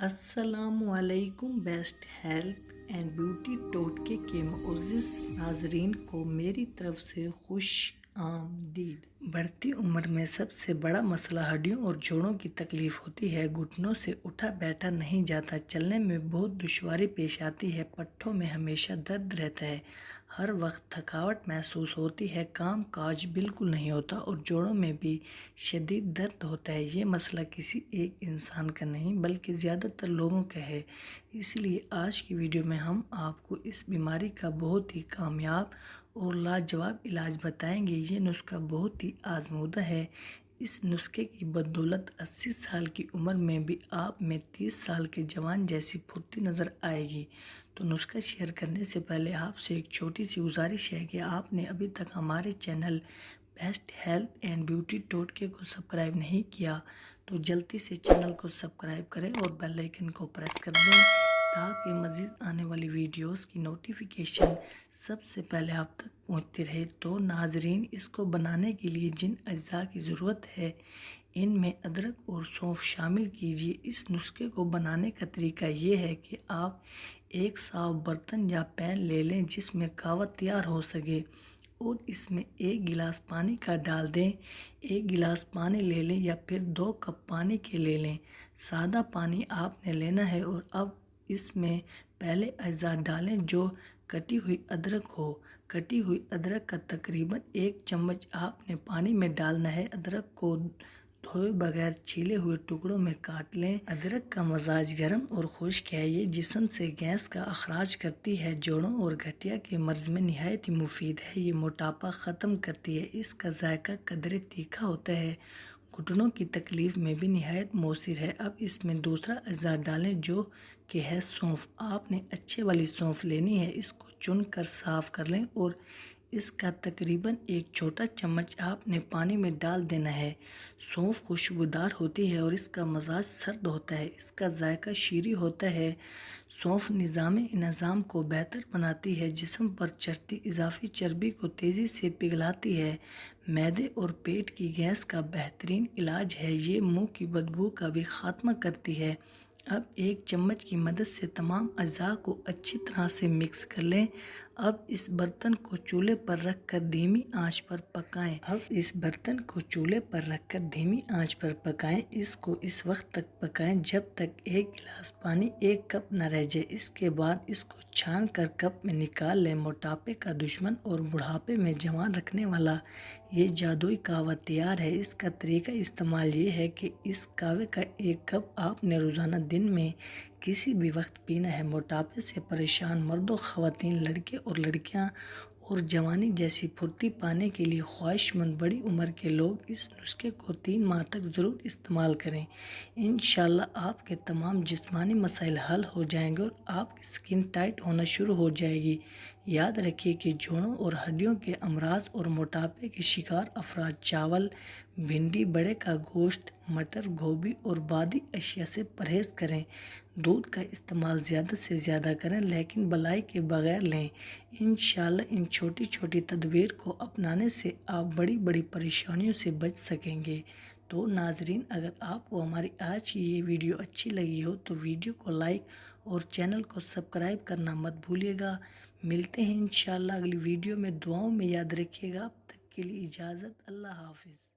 السلام علیکم۔ Best health and beauty ٹوٹکے کے معزز ناظرین کو میری طرف سے خوش آمدید۔ بڑھتی عمر میں سب سے بڑا مسئلہ ہڈیوں اور جوڑوں کی تکلیف ہوتی ہے۔ گھٹنوں سے اٹھا بیٹھا نہیں جاتا، چلنے میں بہت دشواری پیش آتی ہے، پٹھوں میں ہمیشہ درد رہتا ہے، ہر وقت تھکاوٹ محسوس ہوتی ہے، کام کاج بالکل نہیں ہوتا اور جوڑوں میں بھی شدید درد ہوتا ہے۔ یہ مسئلہ کسی ایک انسان کا نہیں بلکہ زیادہ تر لوگوں کا ہے۔ اس لیے آج کی ویڈیو میں ہم آپ کو اس بیماری کا بہت ہی کامیاب اور لاجواب علاج بتائیں گے۔ یہ نسخہ بہت ہی آزمودہ ہے۔ اس نسخے کی بدولت 80 سال کی عمر میں بھی آپ میں 30 سال کے جوان جیسی پھرتی نظر آئے گی۔ تو نسخہ شیئر کرنے سے پہلے آپ سے ایک چھوٹی سی گزارش ہے کہ آپ نے ابھی تک ہمارے channel best health and beauty ٹوٹکے کو سبسکرائب نہیں کیا تو جلدی سے چینل کو سبسکرائب کریں اور بیل آئیکن کو پریس کر دیں تاکہ مزید آنے والی ویڈیوز کی نوٹیفیکیشن سب سے پہلے آپ تک پہنچتی رہے۔ تو ناظرین، اس کو بنانے کے لیے جن اجزاء کی ضرورت ہے ان میں ادرک اور سونف شامل کیجیے۔ اس نسخے کو بنانے کا طریقہ یہ ہے کہ آپ ایک صاف برتن یا پین لے لیں جس میں قہوہ تیار ہو سکے اور اس میں 1 گلاس پانی کا ڈال دیں۔ 1 گلاس پانی لے لیں یا پھر 2 کپ پانی کے لے لیں۔ سادہ پانی آپ نے لینا ہے اور اب اس میں پہلے اجزاء ڈالیں جو کٹی ہوئی ادرک ہو۔ کٹی ہوئی ادرک کا تقریباً 1 چمچ آپ نے پانی میں ڈالنا ہے۔ ادرک کو دھوئے بغیر چھیلے ہوئے ٹکڑوں میں کاٹ لیں۔ ادرک کا مزاج گرم اور خشک ہے، یہ جسم سے گیس کا اخراج کرتی ہے، جوڑوں اور گٹھیا کے مرض میں نہایت ہی مفید ہے، یہ موٹاپا ختم کرتی ہے، اس کا ذائقہ قدرے تیکھا ہوتا ہے، گھٹنوں کی تکلیف میں بھی نہایت مؤثر ہے۔ اب اس میں دوسرا اجزاء ڈالیں جو کہ ہے سونف۔ آپ نے اچھے والی سونف لینی ہے، اس کو چن کر صاف کر لیں اور اس کا تقریباً 1 چھوٹا چمچ آپ نے پانی میں ڈال دینا ہے۔ سونف خوشبودار ہوتی ہے اور اس کا مزاج سرد ہوتا ہے، اس کا ذائقہ شیریں ہوتا ہے۔ سونف نظام انہضام کو بہتر بناتی ہے، جسم پر چڑھتی اضافی چربی کو تیزی سے پگھلاتی ہے، معدے اور پیٹ کی گیس کا بہترین علاج ہے، یہ منہ کی بدبو کا بھی خاتمہ کرتی ہے۔ اب 1 چمچ کی مدد سے تمام اجزاء کو اچھی طرح سے مکس کر لیں۔ اب اس برتن کو چولہے پر رکھ کر دھیمی آنچ پر پکائیں۔ اس کو اس وقت تک پکائیں جب تک 1 گلاس پانی 1 کپ نہ رہ جائے۔ اس کے بعد اس کو چھان کر کپ میں نکال لیں۔ موٹاپے کا دشمن اور بڑھاپے میں جوان رکھنے والا یہ جادوئی قہوہ تیار ہے۔ اس کا طریقہ استعمال یہ ہے کہ اس قہوے کا 1 کپ آپ نے روزانہ دن میں کسی بھی وقت پینا ہے۔ موٹاپے سے پریشان مرد و خواتین، لڑکے اور لڑکیاں اور جوانی جیسی پھرتی پانے کے لیے خواہش مند بڑی عمر کے لوگ اس نسخے کو 3 ماہ تک ضرور استعمال کریں۔ انشاءاللہ آپ کے تمام جسمانی مسائل حل ہو جائیں گے اور آپ کی سکن ٹائٹ ہونا شروع ہو جائے گی۔ یاد رکھیے کہ جوڑوں اور ہڈیوں کے امراض اور موٹاپے کے شکار افراد چاول، بھنڈی، بڑے کا گوشت، مٹر، گوبھی اور بادی اشیاء سے پرہیز کریں۔ دودھ کا استعمال زیادہ سے زیادہ کریں لیکن بلائی کے بغیر لیں۔ انشاءاللہ ان چھوٹی چھوٹی تدبیر کو اپنانے سے آپ بڑی بڑی پریشانیوں سے بچ سکیں گے۔ تو ناظرین، اگر آپ کو ہماری آج کی یہ ویڈیو اچھی لگی ہو تو ویڈیو کو لائک اور چینل کو سبسکرائب کرنا مت بھولیے گا۔ ملتے ہیں انشاءاللہ اگلی ویڈیو میں، دعاؤں میں یاد رکھیے گا۔ اب تک کے لیے اجازت، اللہ حافظ۔